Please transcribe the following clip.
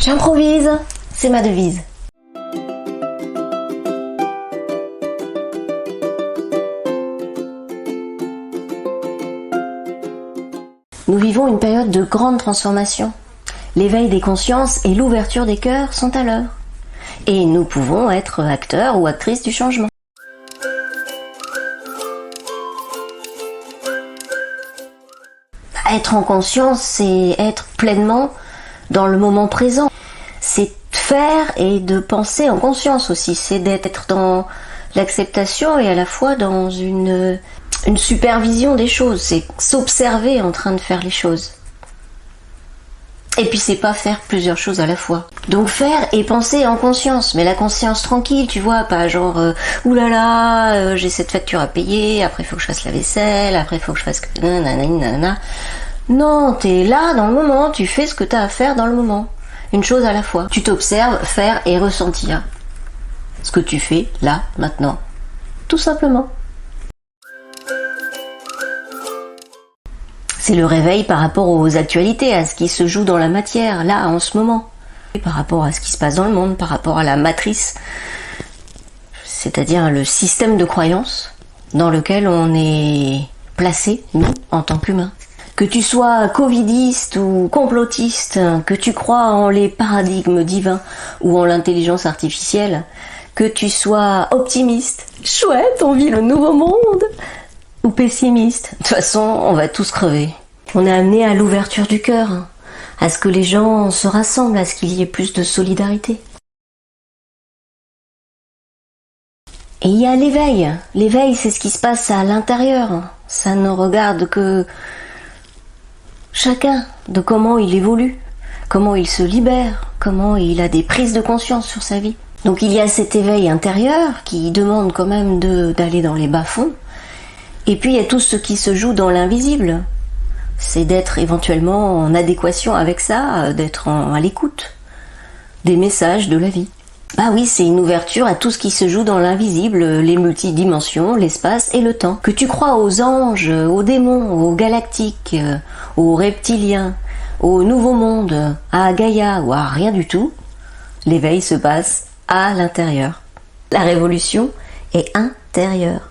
J'improvise, c'est ma devise. Nous vivons une période de grande transformation. L'éveil des consciences et l'ouverture des cœurs sont à l'œuvre. Et nous pouvons être acteurs ou actrices du changement. Être en conscience, c'est être pleinement dans le moment présent. C'est faire et de penser en conscience aussi. C'est d'être dans l'acceptation et à la fois dans une supervision des choses. C'est s'observer en train de faire les choses. Et puis c'est pas faire plusieurs choses à la fois. Donc faire et penser en conscience, mais la conscience tranquille, tu vois, pas genre oulala, j'ai cette facture à payer, après il faut que je fasse la vaisselle, après il faut que je fasse nanana. Non, t'es là dans le moment, tu fais ce que t'as à faire dans le moment. Une chose à la fois. Tu t'observes faire et ressentir ce que tu fais là, maintenant. Tout simplement. C'est le réveil par rapport aux actualités, à ce qui se joue dans la matière, là, en ce moment. Par rapport à ce qui se passe dans le monde, par rapport à la matrice, c'est-à-dire le système de croyance dans lequel on est placé, nous, en tant qu'humains. Que tu sois covidiste ou complotiste, que tu crois en les paradigmes divins ou en l'intelligence artificielle, que tu sois optimiste, chouette, on vit le nouveau monde, ou pessimiste. De toute façon, on va tous crever. On est amené à l'ouverture du cœur, à ce que les gens se rassemblent, à ce qu'il y ait plus de solidarité. Et il y a l'éveil. L'éveil, c'est ce qui se passe à l'intérieur. Ça ne regarde que chacun, de comment il évolue, comment il se libère, comment il a des prises de conscience sur sa vie. Donc il y a cet éveil intérieur qui demande quand même d'aller dans les bas-fonds. Et puis il y a tout ce qui se joue dans l'invisible. C'est d'être éventuellement en adéquation avec ça, d'être à l'écoute des messages de la vie. Bah oui, c'est une ouverture à tout ce qui se joue dans l'invisible, les multidimensions, l'espace et le temps. Que tu crois aux anges, aux démons, aux galactiques, aux reptiliens, au nouveau monde, à Gaïa ou à rien du tout, l'éveil se passe à l'intérieur. La révolution est intérieure.